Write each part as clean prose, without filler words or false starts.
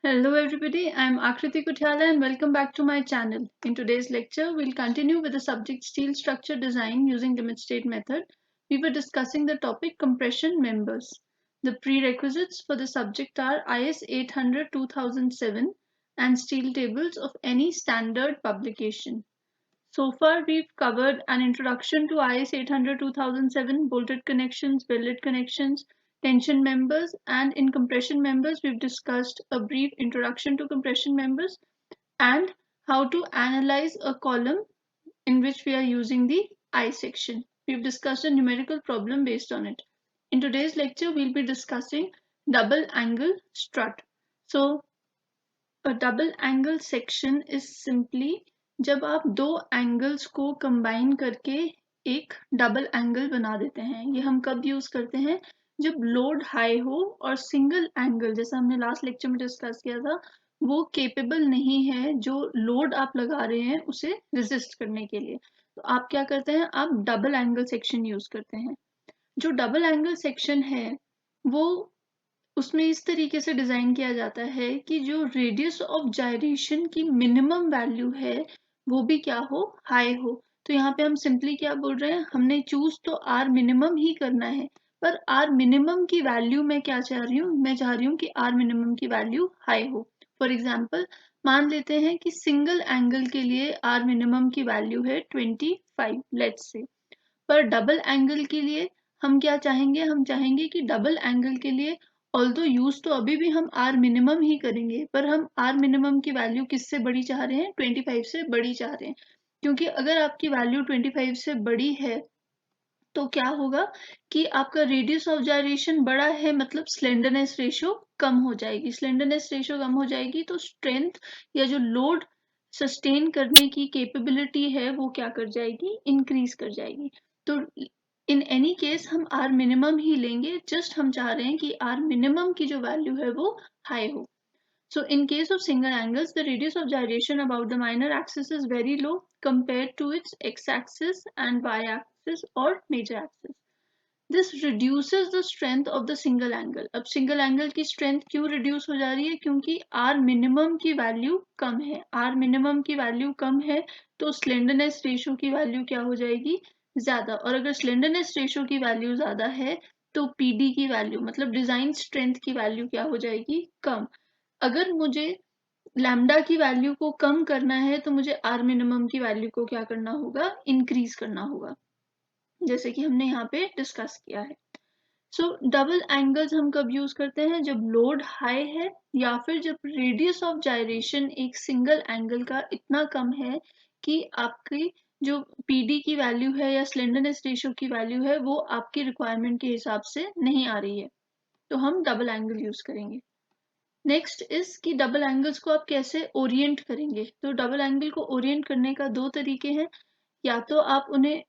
Hello everybody, I am Akriti Kuthyala and welcome back to my channel. In today's lecture, we'll continue with the subject steel structure design using limit state method. We were discussing the topic compression members. The prerequisites for the subject are IS 800-2007 and steel tables of any standard publication. So far, we've covered an introduction to IS 800-2007, bolted connections, welded connections, tension members, and in compression members, we've discussed a brief introduction to compression members and how to analyze a column in which we are using the I section. We've discussed a numerical problem based on it. In today's lecture, we'll be discussing double angle strut. So, a double angle section is simply जब आप दो angles को combine करके एक double angle बना देते हैं. ये हम कब यूज करते हैं? जब लोड हाई हो और सिंगल एंगल, जैसा हमने लास्ट लेक्चर में डिस्कस किया था, वो केपेबल नहीं है जो लोड आप लगा रहे हैं उसे रेजिस्ट करने के लिए. तो आप क्या करते हैं? आप डबल एंगल सेक्शन यूज करते हैं. जो डबल एंगल सेक्शन है वो उसमें इस तरीके से डिजाइन किया जाता है कि जो रेडियस ऑफ जायरेशन की मिनिमम वैल्यू है वो भी क्या हो? हाई हो. तो यहाँ पे हम सिंपली क्या बोल रहे हैं? हमने चूज तो आर मिनिमम ही करना है, पर आर मिनिमम की वैल्यू मैं क्या चाह रही हूँ? मैं चाह रही हूँ कि आर मिनिमम की वैल्यू हाई हो. फॉर एग्जाम्पल, मान लेते हैं कि सिंगल एंगल के लिए आर मिनिमम की वैल्यू है 25, लेट्स से. पर डबल एंगल के लिए हम क्या चाहेंगे? हम चाहेंगे कि डबल एंगल के लिए ऑल्दो यूज तो अभी भी हम आर मिनिमम ही करेंगे, पर हम आर मिनिमम की वैल्यू किससे बड़ी चाह रहे हैं? 25 से बड़ी चाह रहे हैं. क्योंकि अगर आपकी वैल्यू 25 से बड़ी है तो क्या होगा कि आपका रेडियस ऑफ जायरेशन बड़ा है, मतलब स्लेंडरनेस रेशियो कम हो जाएगी. स्लेंडरनेस रेशियो कम हो जाएगी तो स्ट्रेंथ या जो लोड सस्टेन करने की कैपेबिलिटी है वो क्या कर जाएगी? इंक्रीज कर जाएगी. तो इन एनी केस हम आर मिनिमम ही लेंगे. जस्ट हम चाह रहे हैं कि आर मिनिमम की जो वैल्यू है वो हाई हो. So in case of single angles, the radius of gyration about the minor axis is very low compared to its x-axis and y-axis or major axis. This reduces the strength of the single angle. अब single angle की strength क्यों reduce हो जा रही है? क्योंकि R minimum की value कम है. R minimum की value कम है तो slenderness ratio की value क्या हो जाएगी? ज़्यादा. और अगर slenderness ratio की value ज़्यादा है तो PD की value मतलब design strength की value क्या हो जाएगी? कम. अगर मुझे लैम्डा की वैल्यू को कम करना है तो मुझे आर मिनिमम की वैल्यू को क्या करना होगा? इंक्रीज करना होगा, जैसे कि हमने यहाँ पे डिस्कस किया है. सो डबल एंगल्स हम कब यूज करते हैं? जब लोड हाई है या फिर जब रेडियस ऑफ जायरेशन एक सिंगल एंगल का इतना कम है कि आपकी जो पीडी की वैल्यू है या स्लेंडरनेस रेशियो की वैल्यू है वो आपकी रिक्वायरमेंट के हिसाब से नहीं आ रही है, तो हम डबल एंगल यूज करेंगे. नेक्स्ट इज कि डबल एंगल्स को आप कैसे ओरिएंट करेंगे. तो डबल एंगल को ओरिएंट करने का दो तरीके हैं. या तो आप उन्हें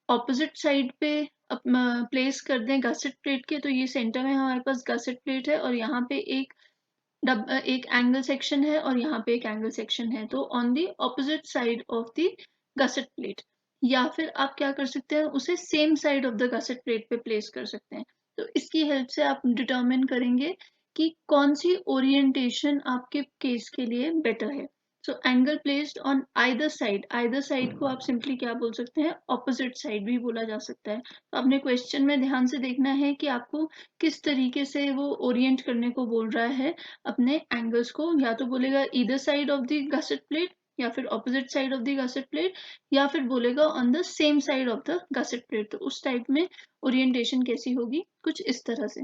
ऑपोजिट साइड पे प्लेस कर दें गसेट प्लेट के. तो ये सेंटर में हमारे पास गसेट प्लेट है और यहाँ पे एक एंगल सेक्शन है और यहाँ पे एक एंगल सेक्शन है. तो on the opposite side of the gusset plate. या फिर आप क्या कर सकते हैं? उसे same side of the gusset plate पे प्लेस कर सकते हैं. तो इसकी हेल्प से आप डिटरमिन करेंगे कि कौन सी ओरिएंटेशन आपके केस के लिए बेटर है. So angle placed on either side को आप सिंपली क्या बोल सकते हैं? ऑपोजिट साइड भी बोला जा सकता है. तो आपने क्वेश्चन में ध्यान से देखना है कि आपको किस तरीके से वो ओरिएंट करने को बोल रहा है अपने एंगल्स को. या तो बोलेगा either side of the gusset plate या फिर opposite side of the gusset plate या फिर बोलेगा on the same side of the gusset plate. तो उस टाइप में ओरिएंटेशन कैसी होगी? कुछ इस तरह से.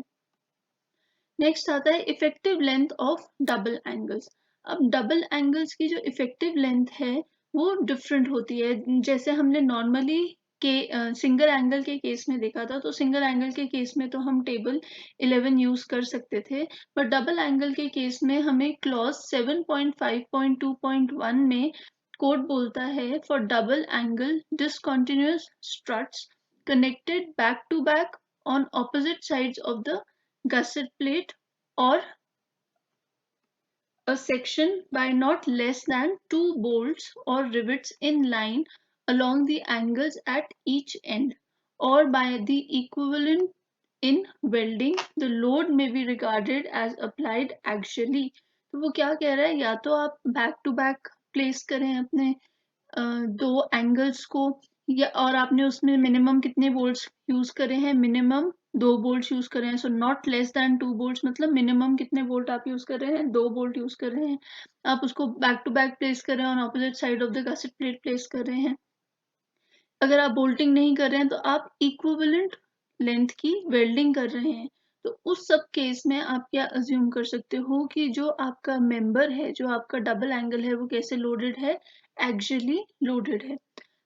नेक्स्ट आता है effective length of double angles. अब डबल एंगल्स की जो इफेक्टिव लेंथ है वो डिफरेंट होती है. जैसे हमने नॉर्मली के सिंगल एंगल के केस में देखा था, तो सिंगल एंगल के केस में तो हम टेबल 11 यूज कर सकते थे. पर डबल एंगल के केस में हमें क्लॉज 7.5.2.1 में कोड बोलता है for double angle discontinuous struts connected back to back on opposite sides of the gusset plate or a section by not less than two bolts or rivets in line along the angles at each end or by the equivalent in welding. The load may be regarded as applied axially. तो वो क्या कह रहा है, या तो आप back to back place करें अपने दो एंगल्स को, या और आपने उसमें मिनिमम कितने बोल्ट्स यूज करे हैं, मिनिमम 2 बोल्ट्स यूज कर रहे हैं, so not less than 2 bolts, मतलब मिनिमम कितने बोल्ट आप यूज कर रहे हैं, 2 बोल्ट यूज कर रहे हैं। आप उसको बैक टू बैक प्लेस कर रहे हैं, on opposite side of the gusset plate place कर रहे हैं। अगर आप बोल्टिंग नहीं कर रहे हैं तो आप इक्विवेलेंट लेंथ की वेल्डिंग कर रहे हैं। तो उस सब केस में आप क्या अज्यूम कर सकते हो कि जो आपका मेंबर है, जो आपका डबल एंगल है, वो कैसे लोडेड है, एक्सियली लोडेड है।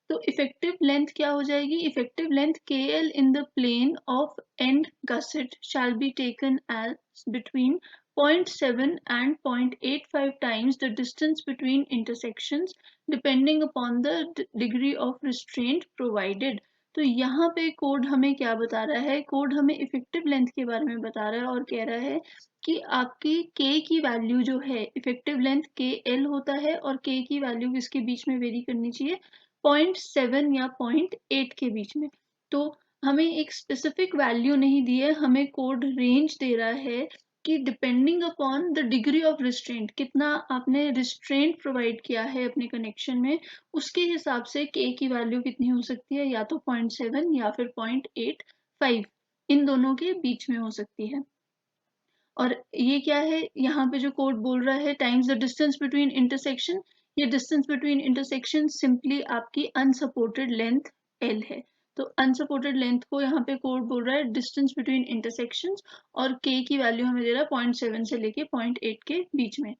तो इफेक्टिव लेंथ क्या हो जाएगी, effective length KL in the plane of and gusset shall be taken as between 0.7 and 0.85 times the distance between intersections depending upon the degree of restraint provided। तो यहाँ पे code हमें क्या बता रहा है, कोड हमें इफेक्टिव लेंथ के बारे में बता रहा है और कह रहा है कि आपकी k की वैल्यू जो है, इफेक्टिव लेंथ KL होता है और k की वैल्यू किसके बीच में वेरी करनी चाहिए, 0.7 या 0.8 के बीच में। तो हमें एक स्पेसिफिक वैल्यू नहीं दी है, हमें कोड रेंज दे रहा है कि depending upon the degree of restraint, कितना आपने रिस्ट्रेंट प्रोवाइड किया है अपने कनेक्शन में, उसके हिसाब से के की वैल्यू कितनी हो सकती है, या तो 0.7 या फिर 0.85, इन दोनों के बीच में हो सकती है। और ये क्या है, यहाँ पे जो कोड बोल रहा है, times the distance between intersection, ये डिस्टेंस बिटवीन इंटरसेक्शन सिंपली आपकी अनसपोर्टेड लेंथ L है। तो अनसपोर्टेड लेंथ को यहाँ पे कोड बोल रहा है डिस्टेंस बिटवीन इंटरसेक्शंस, और k की वैल्यू हमें दे रहा है 0.7 से लेके 0.8 के बीच में।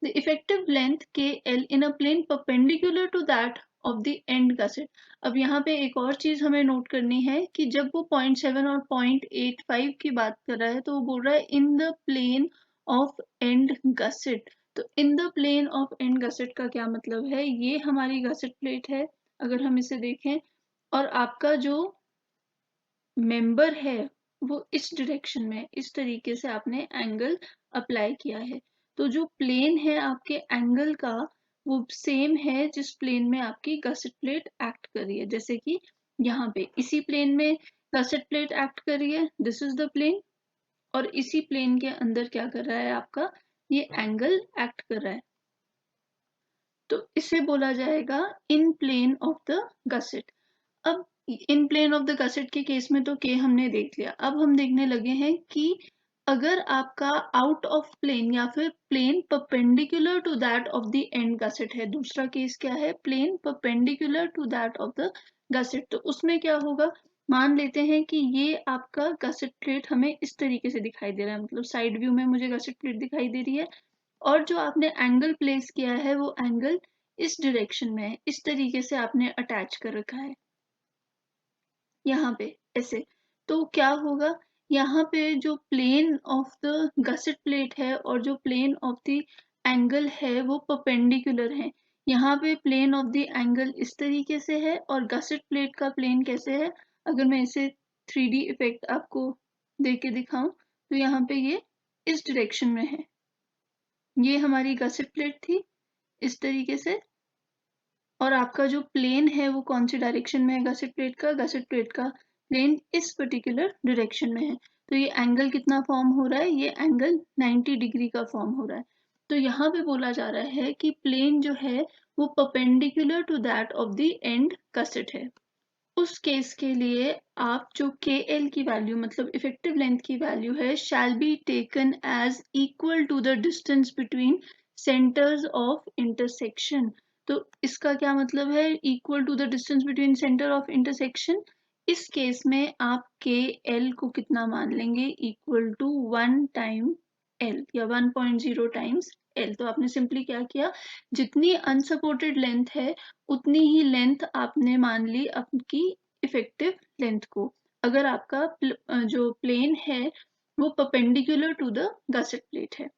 The effective length KL in a plane perpendicular to that of the end gusset। अब यहाँ पे एक और चीज हमें नोट करनी है कि जब वो 0.7 और 0.85 की बात कर रहा है तो वो बोल रहा है in the plane of and gusset. तो in the plane of and gusset का क्या मतलब है, ये हमारी गसेट प्लेट है अगर हम इसे देखें, और आपका जो मेंबर है वो इस डायरेक्शन में, इस तरीके से आपने एंगल अप्लाई किया है। तो जो प्लेन है आपके एंगल का, वो सेम है जिस प्लेन में आपकी गसेट प्लेट एक्ट कर रही है। जैसे कि यहाँ पे इसी प्लेन में गसेट प्लेट एक्ट कर रही है, दिस इज द प्लेन, और इसी प्लेन के अंदर क्या कर रहा है आपका, ये एंगल एक्ट कर रहा है। तो इसे बोला जाएगा इन प्लेन ऑफ द गसेट। अब इन प्लेन ऑफ द गसेट के केस में तो के हमने देख लिया, अब हम देखने लगे हैं कि अगर आपका आउट ऑफ प्लेन या फिर plane perpendicular to that of the end gusset है, दूसरा केस क्या है, plane perpendicular to that of the gusset. तो उसमें क्या होगा, मान लेते हैं कि ये आपका गसेट प्लेट हमें इस तरीके से दिखाई दे रहा है, मतलब साइड व्यू में मुझे गसेट प्लेट दिखाई दे रही है, और जो आपने एंगल प्लेस किया है वो एंगल इस डायरेक्शन में है, इस तरीके से आपने अटैच कर रखा है यहाँ पे ऐसे। तो क्या होगा, यहाँ पे जो plane of the gusset plate है और जो प्लेन ऑफ द एंगल है वो परपेंडिकुलर है। यहाँ पे प्लेन ऑफ द एंगल इस तरीके से है और गसेट प्लेट का प्लेन कैसे है, अगर मैं इसे 3D इफेक्ट आपको दे के दिखाऊं तो यहाँ पे ये इस डायरेक्शन में है, ये हमारी गसेट प्लेट थी इस तरीके से, और आपका जो प्लेन है वो कौन सी डायरेक्शन में है, गसेट प्लेट का, गसेट प्लेट का प्लेन इस पर्टिकुलर डायरेक्शन में है। तो ये एंगल कितना फॉर्म हो रहा है, ये एंगल 90 डिग्री का फॉर्म हो रहा है। तो यहाँ पे बोला जा रहा है कि प्लेन जो है वो perpendicular to that of the end gusset है। उस केस के लिए आप जो KL की वैल्यू, मतलब इफेक्टिव लेंथ की वैल्यू है, shall be taken as equal to the distance between centres of intersection. तो इसका क्या मतलब है, equal to the distance between centre of intersection. इस केस में आप KL को कितना मान लेंगे, इक्वल टू 1 टाइम L या 1.0 टाइम्स L। तो आपने सिंपली क्या किया, जितनी अनसपोर्टेड लेंथ है उतनी ही लेंथ आपने मान ली आपकी इफेक्टिव लेंथ को, अगर आपका जो प्लेन है वो perpendicular to the gusset plate है।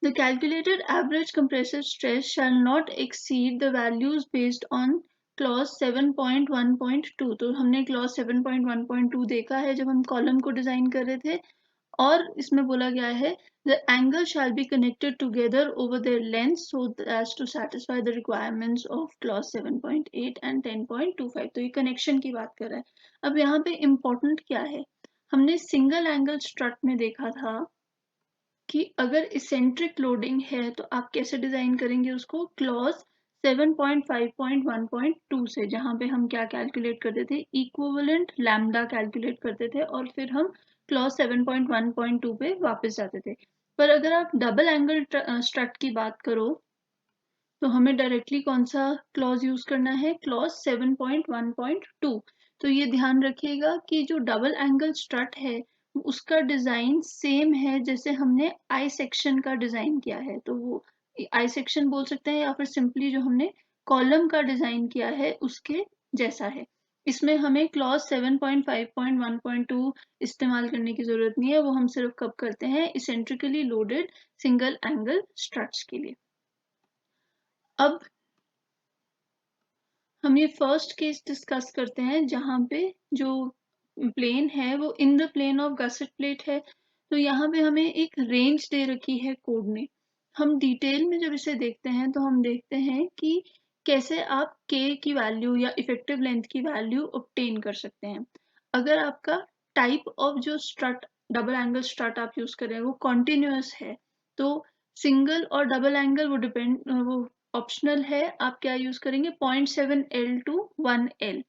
The calculated average compressive stress shall not exceed the values based on clause 7.1.2। तो हमने clause 7.1.2 देखा है जब हम कॉलम को डिजाइन कर रहे थे, और इसमें बोला गया है the angle shall be connected together over their length so as to satisfy the requirements of clause 7.8 and 10.25। तो ये कनेक्शन की बात कर रहा है। अब यहाँ पे इम्पोर्टेंट क्या है, हमने सिंगल एंगल स्ट्रट में देखा था कि अगर इसेंट्रिक लोडिंग है तो आप कैसे डिजाइन करेंगे उसको, क्लॉज 7.5.1.2 से, जहां पे हम क्या कैलकुलेट करते थे, इक्विवेलेंट लैम्डा कैलकुलेट करते थे और फिर हम क्लॉज 7.1.2 पे वापस जाते थे। पर अगर आप डबल एंगल स्ट्रट की बात करो तो हमें डायरेक्टली कौन सा क्लॉज यूज करना है, क्लॉज 7.1.2। तो ये ध्यान रखिएगा कि जो डबल एंगल स्ट्रट है उसका डिजाइन सेम है जैसे हमने आई सेक्शन का डिजाइन किया है, तो वो आई सेक्शन बोल सकते हैं या फिर सिंपली जो हमने कॉलम का डिजाइन किया है उसके जैसा है। इसमें हमें क्लॉज 7.5.1.2 इस्तेमाल करने की जरूरत नहीं है, वो हम सिर्फ कब करते हैं, eccentrically loaded single angle struts के लिए। अब हम ये फर्स्ट केस डिस्कस करते हैं जहां पे जो प्लेन है वो in the plane of gusset plate है। तो यहाँ पे हमें एक रेंज दे रखी है कोड ने। हम डिटेल में जब इसे देखते हैं तो हम देखते हैं कि कैसे आप k की वैल्यू या इफेक्टिव लेंथ की वैल्यू ऑब्टेन कर सकते हैं। अगर आपका टाइप ऑफ जो स्ट्रट, डबल एंगल स्ट्रट आप यूज कर रहे हैं वो कॉन्टिन्यूअस है तो सिंगल और डबल एंगल वो ऑप्शनल है, आप क्या यूज करेंगे, 0.7L to 1L।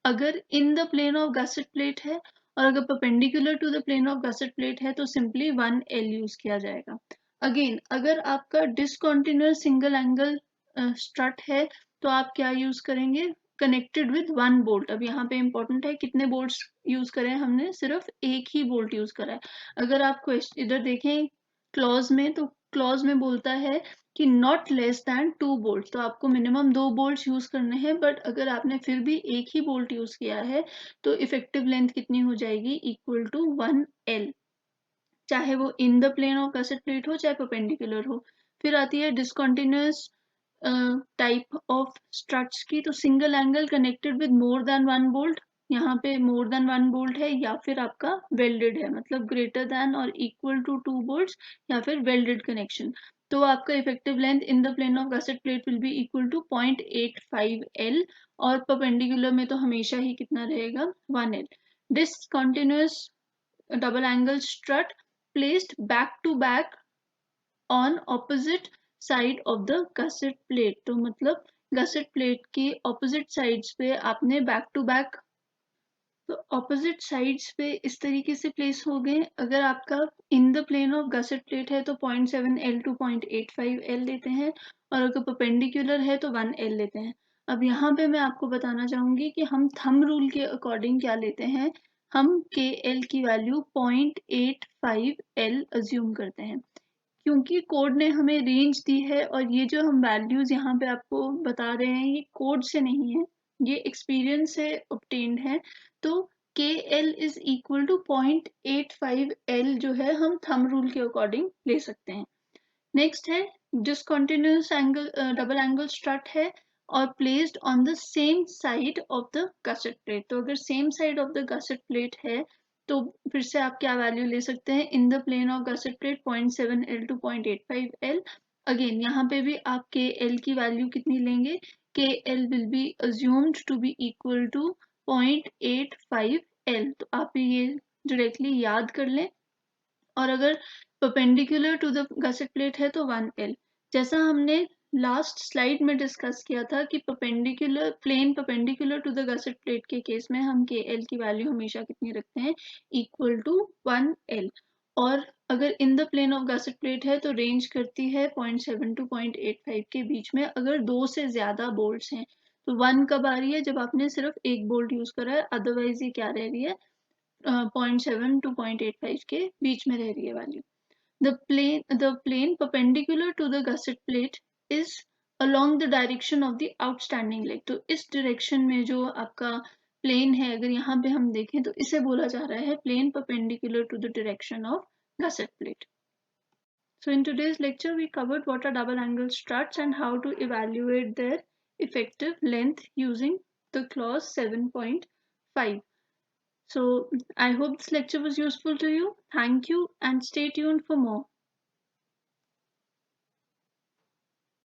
अगर in the plane of gusset plate है और अगर perpendicular to the plane of gusset plate है तो सिंपली 1L यूज किया जाएगा। अगेन अगर आपका डिसकंटिन्यूअस सिंगल एंगल स्ट्रट है तो आप क्या यूज करेंगे, कनेक्टेड विद वन बोल्ट। अब यहाँ पे इंपॉर्टेंट है कितने बोल्ट्स यूज करें, हमने सिर्फ एक ही बोल्ट यूज करा है। अगर आप इधर देखें क्लॉज में, तो क्लॉज में बोलता है कि नॉट लेस दैन 2 बोल्ट, तो आपको मिनिमम 2 बोल्ट यूज करने हैं। बट अगर आपने फिर भी एक ही बोल्ट यूज किया है तो इफेक्टिव लेंथ कितनी हो जाएगी, इक्वल टू 1L, चाहे वो in the plane of gusset plate हो चाहे परपेंडिकुलर हो। फिर आती है डिसकंटिन्यूअस टाइप ऑफ स्ट्रट्स की, तो single angle connected with more than one bolt, यहाँ पे मोर देन वन बोल्ट है या फिर आपका वेल्डेड है, मतलब ग्रेटर देन और इक्वल टू 2 बोल्ट्स या फिर वेल्डेड कनेक्शन। तो आपका effective length in the plane of gusset plate will be equal to 0.85L और परपेंडिकुलर में तो हमेशा ही कितना रहेगा, 1L। Discontinuous double angle strut placed back to back on opposite side of the gusset plate, तो मतलब गसेट प्लेट की opposite sides पे आपने बैक टू बैक, तो ऑपोजिट साइड्स पे इस तरीके से प्लेस हो गए। अगर आपका in the plane of gusset plate है तो 0.7L to 0.85L लेते हैं और अगर परपेंडिकुलर है तो 1L लेते हैं। अब यहाँ पे मैं आपको बताना चाहूंगी कि हम थंब रूल के अकॉर्डिंग क्या लेते हैं, हम KL की वैल्यू 0.85L अज्यूम करते हैं क्योंकि कोड ने हमें रेंज दी है और ये जो हम वैल्यूज यहाँ पे आपको बता रहे हैं ये कोड से नहीं है, ये एक्सपीरियंस से ऑब्टेन्ड है। तो KL is equal to 0.85L जो है हम थंब रूल के अकॉर्डिंग ले सकते हैं। नेक्स्ट है discontinuous angle double angle strut है और placed on the same side of the gusset plate. तो अगर same side of the gusset plate है तो फिर से आप क्या वैल्यू ले सकते हैं, in the plane of gusset plate 0.7L to 0.85L। Again यहाँ पे भी आप KL की वैल्यू कितनी लेंगे, KL will be assumed to be equal to 0.85L। तो आप ये डायरेक्टली याद कर लें। और अगर perpendicular to the gusset plate है तो 1L। जैसा हमने लास्ट स्लाइड में डिस्कस किया था कि perpendicular to the gusset plate के केस में हम KL की वैल्यू हमेशा कितनी रखते हैं, इक्वल टू 1L। और अगर in the plane of gusset plate है तो रेंज करती है 0.7 to 0.85 के बीच में। अगर दो से ज्यादा बोल्ट्स हैं तो 1 कब आ रही है, जब आपने सिर्फ एक बोल्ट यूज करा है, अदरवाइज ये क्या रह रही है, 0.7 to 0.85 के बीच में रह रही है value. The plane perpendicular to the gusset plate is along the direction of the outstanding leg। तो इस डायरेक्शन में जो आपका प्लेन है, अगर यहाँ पे हम देखें तो इसे बोला जा रहा है plane perpendicular to the direction of gusset plate। So in today's lecture we covered what are double angle struts and how to evaluate their effective length using the clause 7.5। So I hope this lecture was useful to you. Thank you and stay tuned for more.